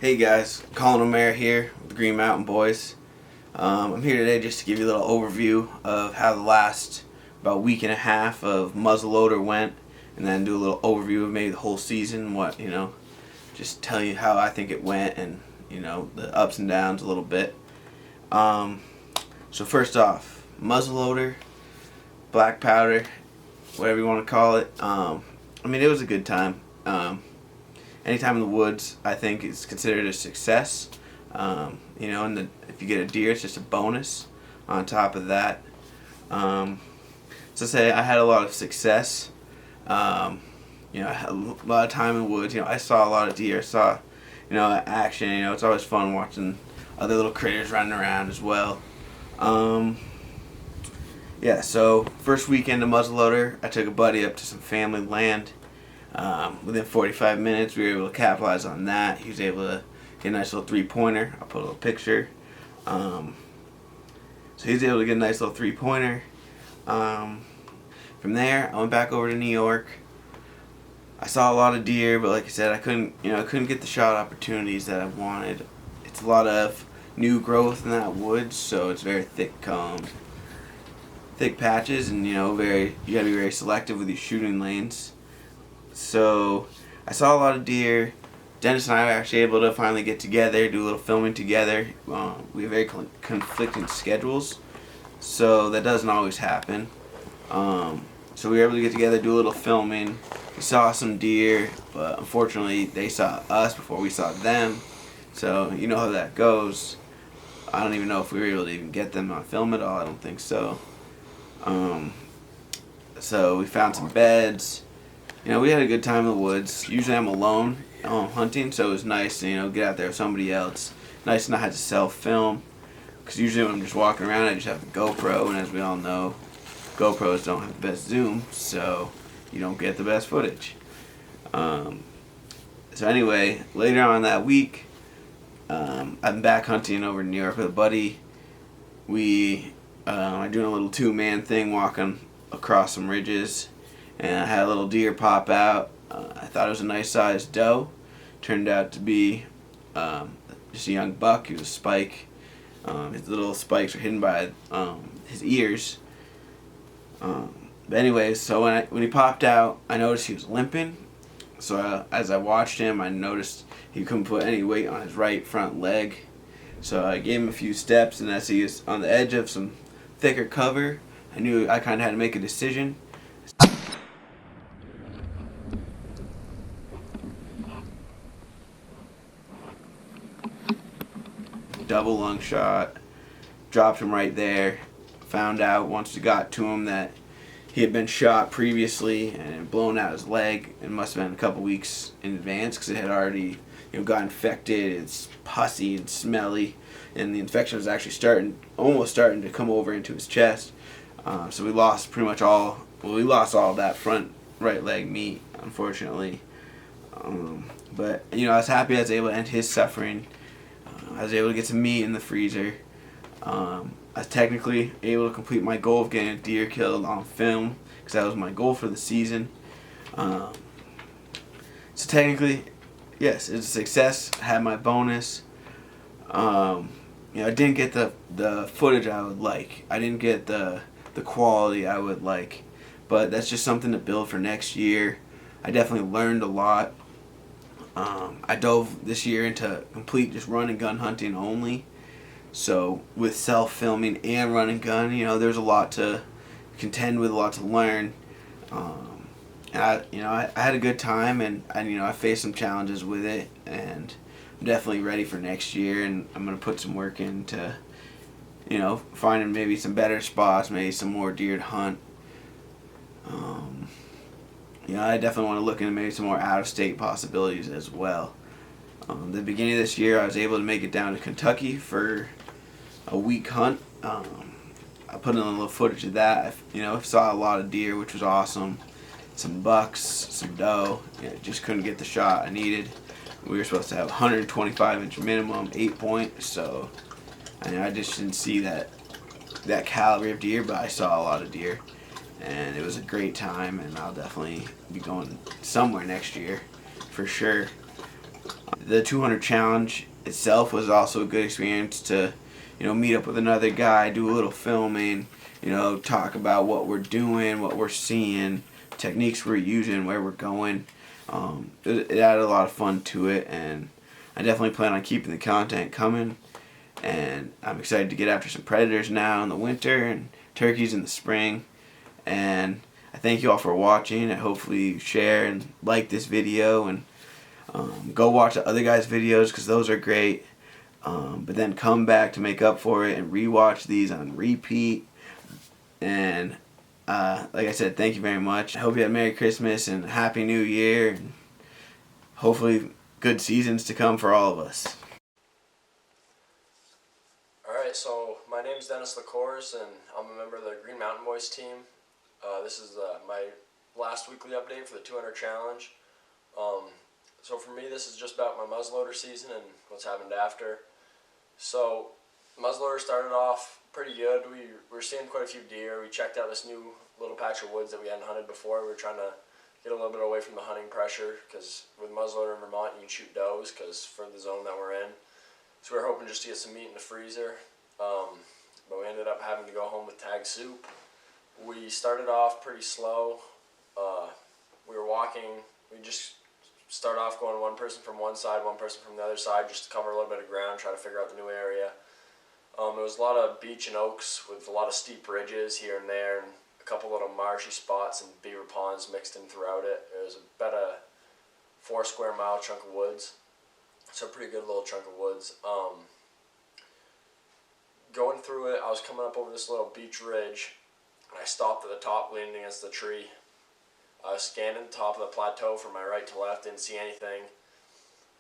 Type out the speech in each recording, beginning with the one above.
Hey guys, Colin and Denis here with the Green Mountain Boys. I'm here today just to give you a little overview of how the last about week and a half of muzzleloader went, and then do a little overview of maybe the whole season, just tell you how I think it went and, the ups and downs a little bit. So first off, muzzleloader, black powder, whatever you want to call it. It was a good time. Anytime in the woods, I think, is considered a success. If you get a deer, it's just a bonus on top of that. Say I had a lot of success. I had a lot of time in the woods. I saw a lot of deer. I saw, action. It's always fun watching other little critters running around as well. So first weekend of muzzleloader, I took a buddy up to some family land. Within 45 minutes, we were able to capitalize on that. He was able to get a nice little three-pointer. I'll put a little picture. So he was able to get a nice little three-pointer. From there, I went back over to New York. I saw a lot of deer, but like I said, I couldn't get the shot opportunities that I wanted. It's a lot of new growth in that woods, so it's very thick patches, and you gotta be very selective with your shooting lanes. So I saw a lot of deer. Dennis and I were actually able to finally get together, do a little filming together. We have very conflicting schedules, so that doesn't always happen. So we were able to get together, do a little filming. We saw some deer, but unfortunately they saw us before we saw them. So you know how that goes. I don't even know if we were able to even get them on film at all. I don't think so. So we found some beds. We had a good time in the woods. Usually I'm alone hunting, so it was nice to get out there with somebody else. Nice to not have to self-film, because usually when I'm just walking around, I just have the GoPro, and as we all know, GoPros don't have the best zoom, so you don't get the best footage. So anyway, later on that week, I'm back hunting over in New York with a buddy. We are doing a little two-man thing, walking across some ridges. And I had a little deer pop out. I thought it was a nice sized doe. Turned out to be just a young buck. He was a spike. His little spikes were hidden by his ears. But anyways, so when he popped out, I noticed he was limping. So as I watched him, I noticed he couldn't put any weight on his right front leg. So I gave him a few steps, and as he was on the edge of some thicker cover, I knew I kind of had to make a decision. Double lung shot, dropped him right there. Found out once we got to him that he had been shot previously and had blown out his leg. It must have been a couple weeks in advance, because it had already got infected. It's pussy and smelly, and the infection was actually almost starting to come over into his chest. So we lost we lost all that front right leg meat, unfortunately. But I was happy I was able to end his suffering. I was able to get some meat in the freezer. I was technically able to complete my goal of getting a deer killed on film, because that was my goal for the season. So technically, yes, it's a success. I had my bonus. I didn't get the footage I would like. I didn't get the quality I would like. But that's just something to build for next year. I definitely learned a lot. I dove this year into complete just run and gun hunting only. So with self-filming and run and gun, there's a lot to contend with, a lot to learn. I had a good time, and I faced some challenges with it, and I'm definitely ready for next year, and I'm gonna put some work into, finding maybe some better spots, maybe some more deer to hunt. I definitely want to look into maybe some more out-of-state possibilities as well. The beginning of this year, I was able to make it down to Kentucky for a week hunt. I put in a little footage of that. I saw a lot of deer, which was awesome. Some bucks, some doe. Just couldn't get the shot I needed. We were supposed to have 125-inch minimum, 8-point. So I just didn't see that caliber of deer, but I saw a lot of deer. And it was a great time, and I'll definitely be going somewhere next year for sure. The 200 challenge itself was also a good experience to, meet up with another guy, do a little filming, talk about what we're doing, what we're seeing, techniques we're using, where we're going. It added a lot of fun to it, and I definitely plan on keeping the content coming. And I'm excited to get after some predators now in the winter and turkeys in the spring. And I thank you all for watching. I hopefully you share and like this video, and go watch the other guys' videos because those are great. But then come back to make up for it and rewatch these on repeat. And like I said, thank you very much. I hope you had a Merry Christmas and Happy New Year. And hopefully good seasons to come for all of us. Alright, so my name is Dennis LaCourse, and I'm a member of the Green Mountain Boys team. This is my last weekly update for the 200 challenge. So for me, this is just about my muzzleloader season and what's happened after. So muzzleloader started off pretty good. We were seeing quite a few deer. We checked out this new little patch of woods that we hadn't hunted before. We were trying to get a little bit away from the hunting pressure, because with muzzleloader in Vermont, you can shoot does because for the zone that we're in. So we were hoping just to get some meat in the freezer, but we ended up having to go home with tag soup. We started off pretty slow. We were walking. We just start off going one person from one side, one person from the other side, just to cover a little bit of ground, try to figure out the new area. It was a lot of beach and oaks with a lot of steep ridges here and there, and a couple little marshy spots and beaver ponds mixed in throughout it. It was about a 4 square mile chunk of woods. So a pretty good little chunk of woods. Going through it, I was coming up over this little beach ridge, and I stopped at the top leaning against the tree. I was scanning the top of the plateau from my right to left, didn't see anything.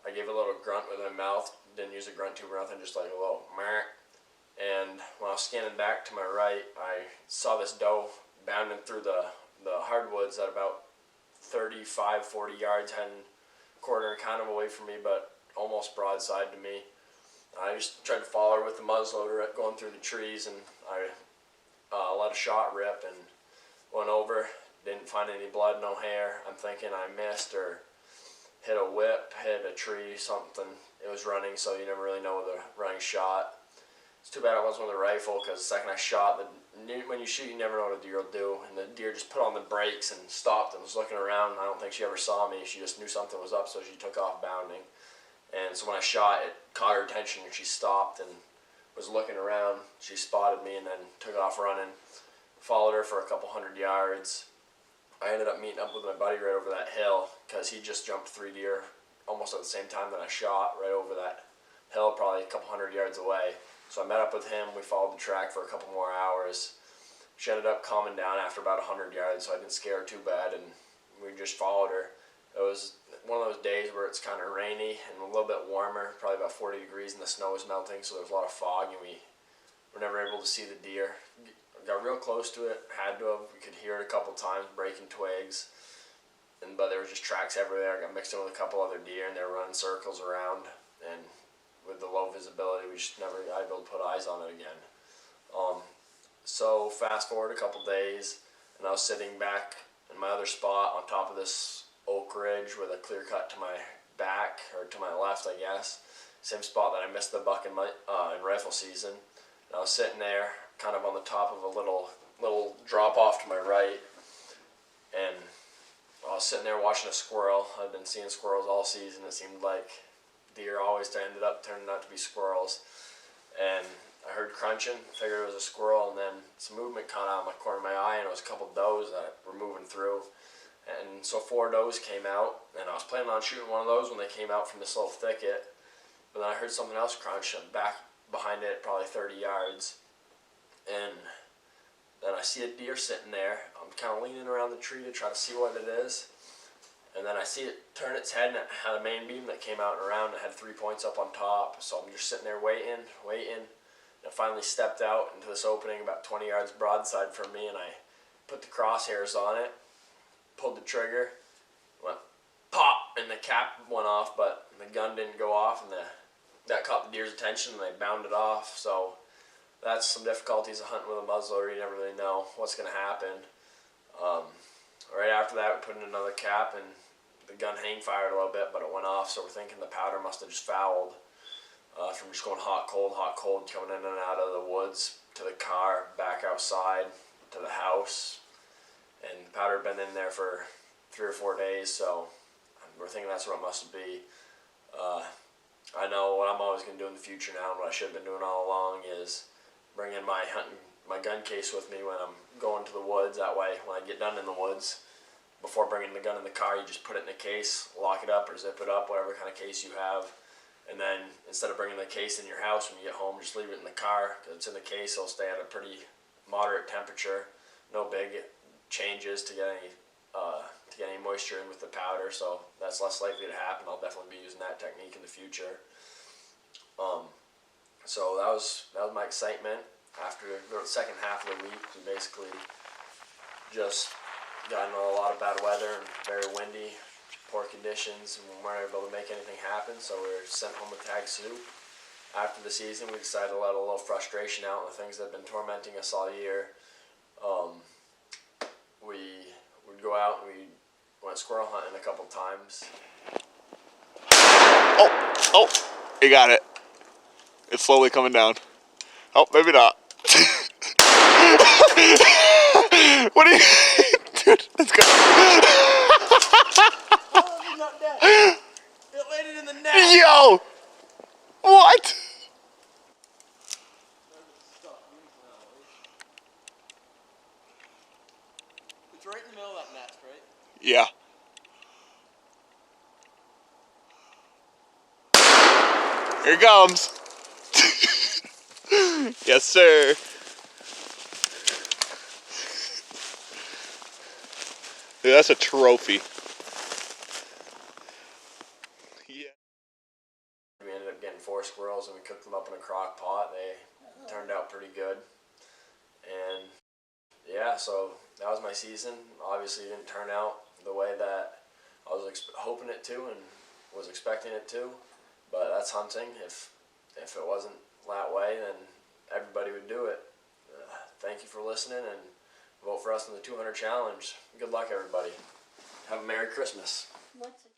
I gave a little grunt with my mouth, didn't use a grunt tube or nothing, just like a little meh. And when I was scanning back to my right, I saw this doe bounding through the hardwoods at about 35, 40 yards, heading quarter kind of away from me, but almost broadside to me. I just tried to follow her with the muzzleloader going through the trees, and I let a shot rip and went over. Didn't find any blood, no hair. I'm thinking I missed or hit a whip, hit a tree, something. It was running, so you never really know with a running shot. It's too bad it wasn't with a rifle, because the second I shot, when you shoot, you never know what a deer will do. And the deer just put on the brakes and stopped and was looking around. I don't think she ever saw me. She just knew something was up, so she took off bounding. And so when I shot, it caught her attention, and she stopped and was looking around. She spotted me and then took off running. Followed her for a couple 100 yards. I ended up meeting up with my buddy right over that hill, because he just jumped 3 deer almost at the same time that I shot right over that hill, probably a couple 100 yards away. So I met up with him. We followed the track for a couple more hours. She ended up calming down after about 100 yards, so I didn't scare her too bad, and we just followed her. It was one of those days where it's kind of rainy and a little bit warmer, probably about 40 degrees, and the snow was melting, so there was a lot of fog, and we were never able to see the deer. Got real close to it, had to have. We could hear it a couple times, breaking twigs, but there was just tracks everywhere. I got mixed in with a couple other deer, and they were running circles around, and with the low visibility, we just never got able to put eyes on it again. So fast forward a couple days, and I was sitting back in my other spot on top of this oak ridge with a clear cut to my back, or to my left, I guess. Same spot that I missed the buck in rifle season. And I was sitting there, kind of on the top of a little drop off to my right, and I was sitting there watching a squirrel. I've been seeing squirrels all season. It seemed like deer always ended up turning out to be squirrels, and I heard crunching, figured it was a squirrel, and then some movement caught out of my corner of my eye, and it was a couple does that were moving through. And so 4 does came out, and I was planning on shooting one of those when they came out from this little thicket, but then I heard something else crunch back behind it, probably 30 yards, and then I see a deer sitting there. I'm kind of leaning around the tree to try to see what it is, and then I see it turn its head, and it had a main beam that came out and around. It had 3 points up on top, so I'm just sitting there waiting, and it finally stepped out into this opening about 20 yards broadside from me, and I put the crosshairs on it, pulled the trigger, went pop, and the cap went off, but the gun didn't go off, and that caught the deer's attention, and they bounded off. So that's some difficulties of hunting with a muzzleloader. You never really know what's going to happen. Right after that, we put in another cap, and the gun hang fired a little bit, but it went off, so we're thinking the powder must have just fouled from just going hot, cold, coming in and out of the woods to the car, back outside to the house. And the powder had been in there for 3 or 4 days, so we're thinking that's what it must be. I know what I'm always going to do in the future now, and what I should have been doing all along is bring in my gun case with me when I'm going to the woods. That way, when I get done in the woods, before bringing the gun in the car, you just put it in the case, lock it up or zip it up, whatever kind of case you have. And then instead of bringing the case in your house when you get home, just leave it in the car. Because it's in the case, it'll stay at a pretty moderate temperature. No big changes to get any moisture in with the powder, so that's less likely to happen. I'll definitely be using that technique in the future. So that was my excitement. After the second half of the week, we basically just got into a lot of bad weather and very windy, poor conditions, and we weren't able to make anything happen, so we were sent home with tag soup. After the season, we decided to let a little frustration out on the things that have been tormenting us all year. We would go out and we went squirrel hunting a couple times. Oh, you got it. It's slowly coming down. Oh, maybe not. What are you... Dude, let's go. Oh, it's not dead. It landed in the net. Yo! What? It's right in the middle of that nest, right? Yeah. Here it comes. Yes, sir. Dude, that's a trophy. Yeah. We ended up getting 4 squirrels and we cooked them up in a crock pot. They turned out pretty good. And yeah, so that was my season. Obviously, it didn't turn out the way that I was hoping it to and was expecting it to. But that's hunting. If it wasn't that way, then everybody would do it. Thank you for listening, and vote for us in the 200 challenge. Good luck, everybody. Have a Merry Christmas. What's it?